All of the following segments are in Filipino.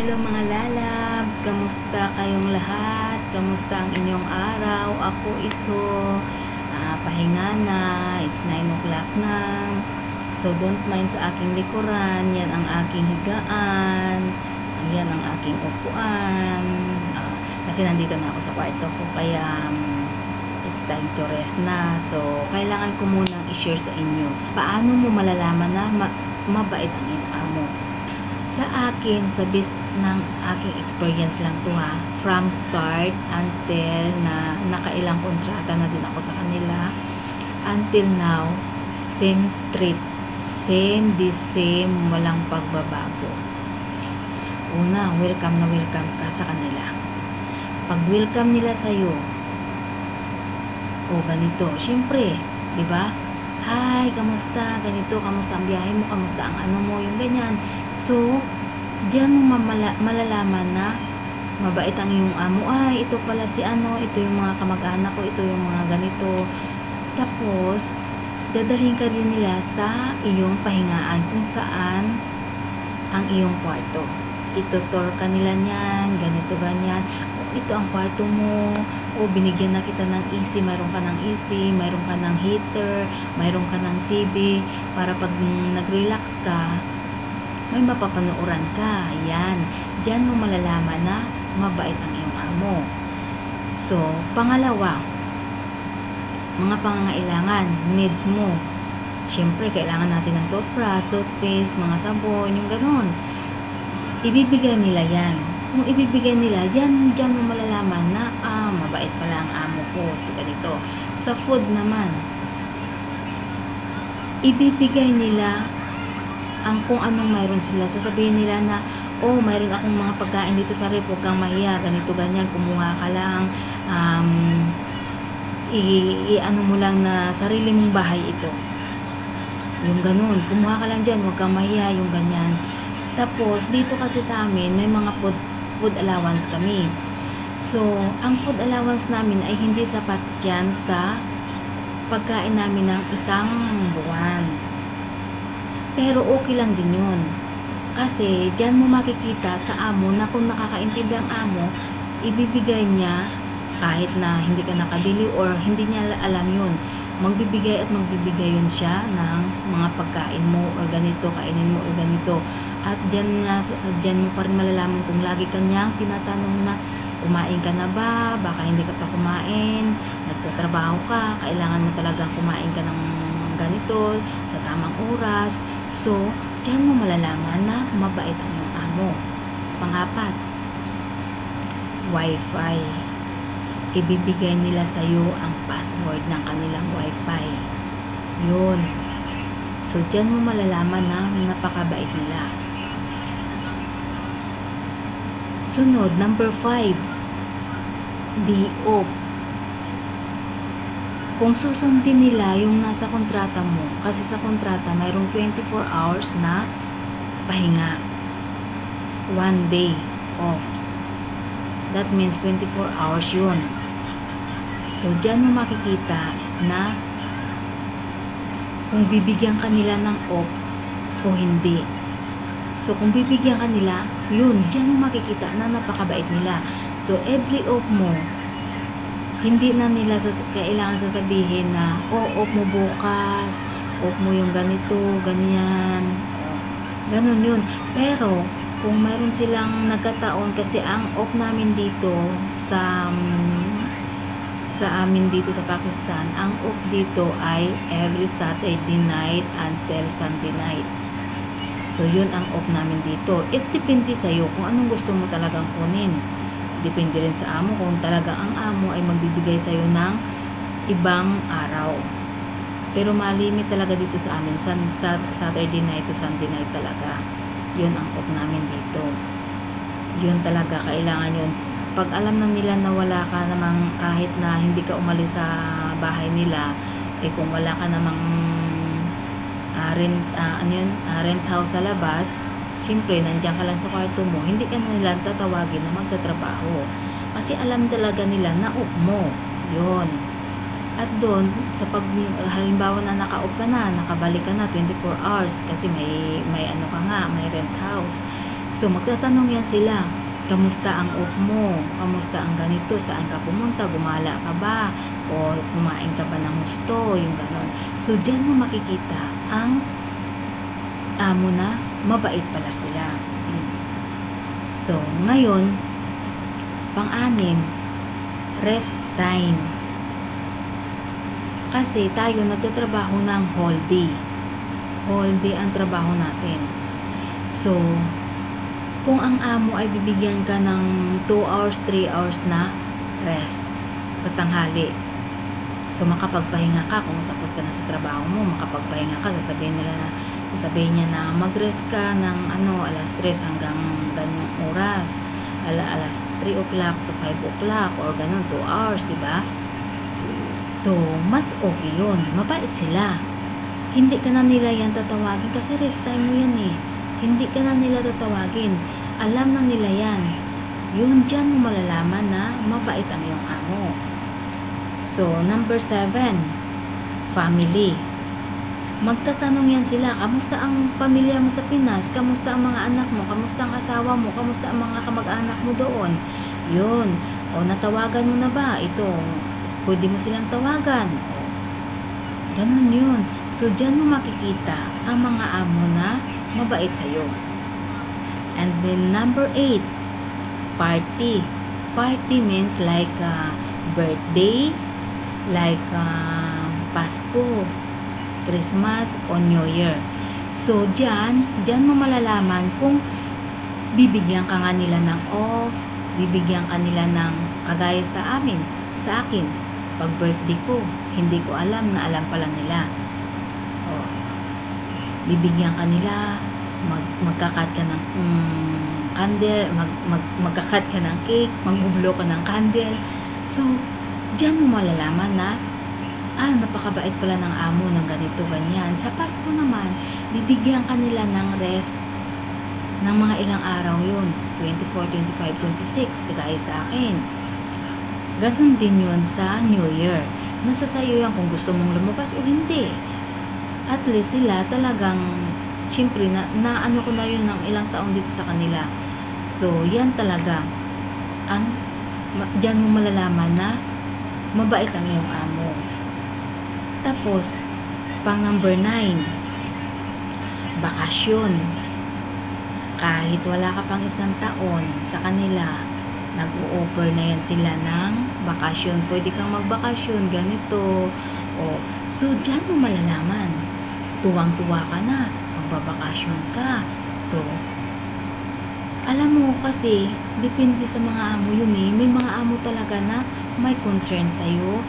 Hello mga lalabs, kamusta kayong lahat? Kamusta ang inyong araw? Ako ito, pahinga na, it's 9 o'clock na. So don't mind sa aking likuran, yan ang aking higaan, yan ang aking upuan. Kasi nandito na ako sa kwarto ko, kaya it's time to rest na. So kailangan ko munang i-share sa inyo. Paano mo malalaman na mabait ang iyong amo? Sa akin, sa base ng aking experience lang to ha, from start until na nakailang kontrata na din ako sa kanila, until now, same treat, same, walang pagbabago. Una, welcome na welcome ka sa kanila. Pag welcome nila sa'yo, o ganito, syempre, di ba? Hi, kamusta? Ganito, kamusta ang biyahe mo? Kamusta ang ano mo? Yung ganyan. So, diyan mo malalaman na mabait ang iyong amo. Ay, ito pala si ano, ito yung mga kamag-anak ko, ito yung mga ganito. Tapos, dadalhin ka rin nila sa iyong pahingaan kung saan ang iyong kwarto. Itutor ka nila niyan, ganito, ganyan. O, ito ang kwarto mo. O, binigyan na kita ng AC, mayroon ka ng AC, mayroon ka ng heater, mayroon ka ng TV, para pag nag-relax ka, may mapapanooran ka. Yan. Diyan mo malalaman na mabait ang iyong amo. So, pangalawa, mga pangangailangan, needs mo. Siyempre, kailangan natin ng toothbrush, toothpaste, mga sabon, yung ganun. Ibibigay nila yan. Kung ibibigay nila, diyan mo malalaman na, mabait pala ang amo ko. So, ganito. Sa food naman, ibibigay nila ang kung anong mayroon sila. Sasabihin nila na, mayroon akong mga pagkain dito sa rep, huwag kang mahiya, ganito, ganyan, kumuha ka lang, ano mo lang na sarili mong bahay ito. Yung ganun, kumuha ka lang dyan, huwag kang mahiya, yung ganyan. Tapos, dito kasi sa amin, may mga food allowance kami. So, ang food allowance namin ay hindi sapat dyan sa pagkain namin ng isang buwan. Pero okay lang din yun. Kasi dyan mo makikita sa amo na kung nakakaintindi ang amo, ibibigay niya kahit na hindi ka nakabili or hindi niya alam yun. Magbibigay at magbibigay yun siya ng mga pagkain mo or ganito, kainin mo or ganito. At dyan mo pa rin malalaman kung lagi kanyang tinatanong na kumain ka na ba? Baka hindi ka pa kumain, nagtatrabaho ka, kailangan mo talagang kumain ka ng ganito sa tamang oras. So, diyan mo malalaman na mabait ang iyong amo. Pang-apat, Wi-Fi. Ibibigay nila sa iyo ang password ng kanilang Wi-Fi. Yun. So, diyan mo malalaman na napakabait nila. Sunod, number 5, DO. Kung susundin nila yung nasa kontrata mo, kasi sa kontrata mayroong 24 hours na pahinga, 1 day off. That means 24 hours yun. So, dyan mo makikita na kung bibigyan ka nila ng off o hindi. So, kung bibigyan ka nila, yun, dyan mo makikita na napakabait nila. So, every off mo, hindi na nila kailangan sasabihin na, off mo bukas, off mo yung ganito, ganyan. Ganun yun. Pero, kung mayroon silang nagkataon, kasi ang off namin dito sa amin dito sa Pakistan, ang off dito ay every Saturday night until Sunday night. So, yun ang off namin dito. It depende sa'yo kung anong gusto mo talagang kunin. Depende rin sa amo kung talaga ang amo ay magbibigay sa'yo ng ibang araw. Pero malimit talaga dito sa amin. Sa Saturday night to Sunday night talaga. Yun ang off namin dito. Yun talaga, kailangan yun. Pag alam na nila na wala ka namang, kahit na hindi ka umalis sa bahay nila, kung wala ka namang rent house sa labas, siyempre, nandiyan ka lang sa kwarto mo, hindi ka na nila tatawagin na magtatrabaho. Kasi alam talaga nila na off mo. Yun. At doon, sa halimbawa na naka-off ka na, nakabalik ka na 24 hours, kasi may ano ka nga, may rent house. So, So, magtatanong yan sila, kamusta ang off mo? Kamusta ang ganito? Saan ka pumunta? Gumala ka ba? O kumain ka ba ng gusto? Yung ganon. So, dyan mo makikita ang amo na mabait pala sila. So, ngayon, pang-anim, rest time. Kasi tayo nagtatrabaho ng whole day. Whole day ang trabaho natin. So, kung ang amo ay bibigyan ka ng 2 hours, 3 hours na rest sa tanghali. So, makapagpahinga ka kung tapos ka na sa trabaho mo, makapagpahinga ka, sasabihin niya na mag-rest ka ng alas 3 hanggang ganyang oras. Alas 3 o'clock to 5 o'clock or ganun, 2 hours, di ba? So, mas okay yun. Mabait sila. Hindi ka na nila yan tatawagin kasi rest time mo yan eh. Hindi ka na nila tatawagin. Alam na nila yan. Yun, dyan mo malalaman na mabait ang iyong amo. So, number 7, family. Magtatanong yan sila, kamusta ang pamilya mo sa Pinas? Kamusta ang mga anak mo? Kamusta ang asawa mo? Kamusta ang mga kamag-anak mo doon? Yun. O, natawagan mo na ba? Ito, pwede mo silang tawagan. O, ganun yun. So, dyan mo makikita ang mga amo na mabait sa'yo. And then, number 8, party. Party means like birthday, like Pasko, Christmas, o New Year. So, dyan mo malalaman kung bibigyan ka nga nila ng off, bibigyan ka nila ng kagaya sa akin. Pag birthday ko, hindi ko alam na alam pala nila. O, bibigyan ka nila, magkakat ka ng candle, magkakat ka ng cake, magbublo ka ng candle. So, dyan mo malalaman na napakabait pala ng amo ng ganito, ganyan. Sa Pasko naman, bibigyan ka nila ng rest ng mga ilang araw yun. 24, 25, 26, kagaya sa akin. Ganun din yun sa New Year. Nasa sayo yan kung gusto mong lumabas o hindi. At least sila talagang, siyempre, na ko na yun ng ilang taong dito sa kanila. So, yan talaga. Diyan mo malalaman na mabait ang iyong amo. Tapos, pang number 9, bakasyon. Kahit wala ka pang 1 taon sa kanila, nag-o-offer na yan sila ng bakasyon. Pwede kang magbakasyon, ganito. So, dyan mo malalaman. Tuwang-tuwa ka na, magbabakasyon ka. So, alam mo kasi, depende sa mga amo yun eh. May mga amo talaga na may concern sa'yo.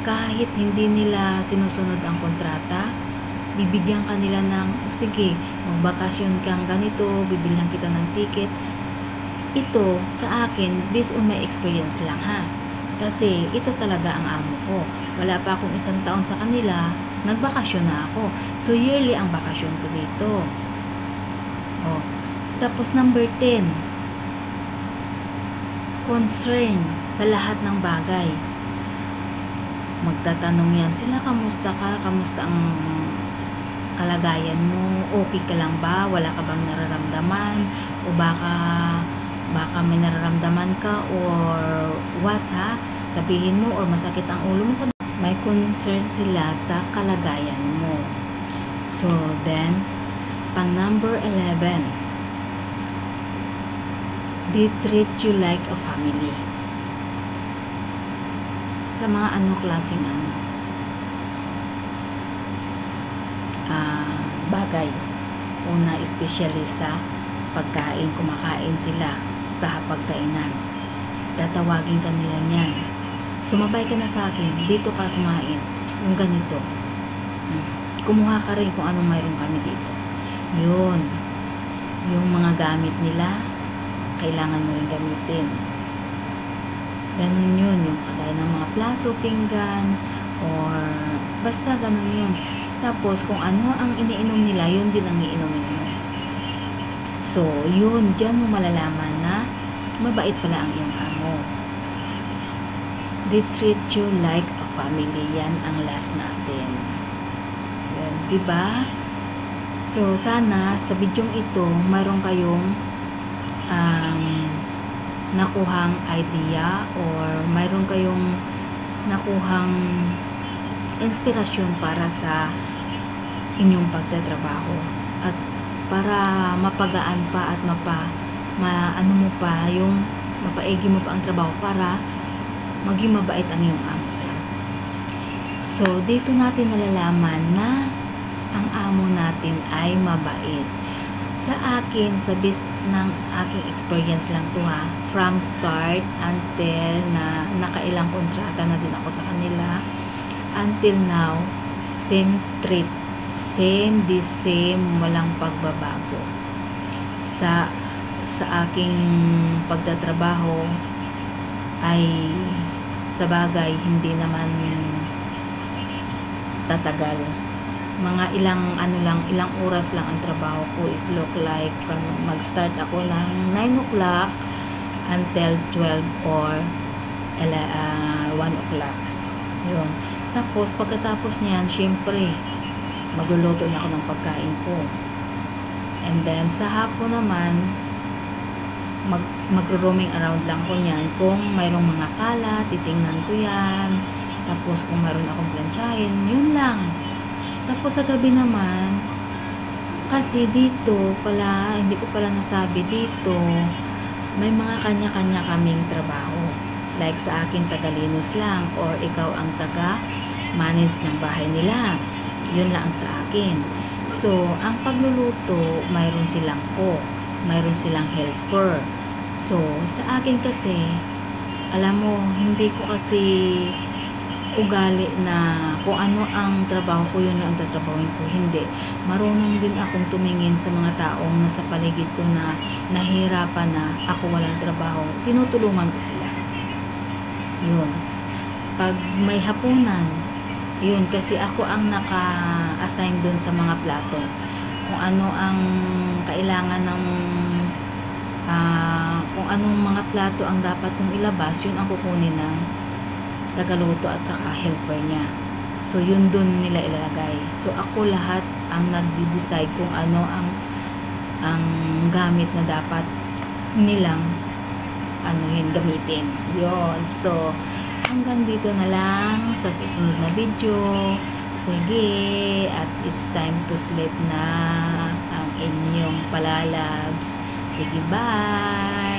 Kahit hindi nila sinusunod ang kontrata, bibigyan ka nila ng, sige, magbakasyon kang ganito, bibilhan kita ng ticket. Ito, sa akin, based on my experience lang ha. Kasi, ito talaga ang amo ko. Wala pa akong 1 taon sa kanila, nagbakasyon na ako. So, yearly ang bakasyon ko dito. Tapos, number 10, concern sa lahat ng bagay. Magtatanong yan sila, kamusta ka? Kamusta ang kalagayan mo? Okay ka lang ba? Wala ka bang nararamdaman? O baka may nararamdaman ka or what ha? Sabihin mo or masakit ang ulo mo. May concern sila sa kalagayan mo. So then, pang number 11, they treat you like a family. Sa mga klaseng bagay. Una, especially sa pagkain, kumakain sila sa pagkainan. Tatawagin ka nila niyan. Sumabay ka na sa akin, dito ka kumain. Yung ganito. Kumuha ka rin kung anong mayroon kami dito. Yun. Yung mga gamit nila, kailangan mo rin gamitin. Ganun yun. Yung kagaya ng mga plato, pinggan, or basta ganun yun. Tapos, kung ano ang iniinom nila, yun din ang iinumin mo. So, yun. Diyan mo malalaman na mabait pala ang iyong amo. They treat you like a family. Yan ang last natin. Yan, diba? So, sana sa bidyong ito, mayroon kayong nakuhang idea or mayroon kayong nakuhang inspirasyon para sa inyong pagtatrabaho at para mapagaan pa at maano mo pa yung mapaigi mo pa ang trabaho para maging mabait ang iyong amo sa'yo. So, dito natin nalalaman na ang amo natin ay mabait. Sa akin, sa base ng aking experience lang to ha, from start until na nakailang kontrata na din ako sa kanila, until now, same treat, same, walang pagbabago. Sa aking pagtatrabaho ay sa bagay hindi naman tatagal. Mga ilang oras lang ang trabaho ko is look like from mag-start ako ng 9 o'clock until 12 or 1 o'clock. Yun. Tapos, pagkatapos niyan, syempre, magluluto na ako ng pagkain ko. And then, sa hapon naman, magro-roaming around lang ko niyan. Kung mayroong mga kalat, titingnan ko yan. Tapos, kung mayroon akong plantsahin, yun lang. Tapos, sa gabi naman, kasi dito pala, hindi ko pala nasabi dito, may mga kanya-kanya kaming trabaho. Like sa akin, tagalinis lang, or ikaw ang taga-manage ng bahay nila. Yun lang sa akin. So, ang pagluluto, mayroon silang cook, mayroon silang helper. So, sa akin kasi, alam mo, hindi ko kasi ugali na kung ano ang trabaho ko, yun ang tatrabawin ko. Hindi. Marunong din akong tumingin sa mga taong nasa paligid ko na nahihirapan na ako walang trabaho. Tinutulungan ko sila. Yun. Pag may hapunan, yun, kasi ako ang naka-assign dun sa mga plato. Kung ano ang kailangan ng kung anong mga plato ang dapat kong ilabas, yun ang kukunin ng tagaluto at saka helper niya. So, yun dun nila ilalagay. So, ako lahat ang nagde-decide kung ano ang gamit na dapat nilang gamitin. Yun. So, hanggang dito na lang sa susunod na video. Sige, at it's time to sleep na ang inyong palalabs. Sige, bye!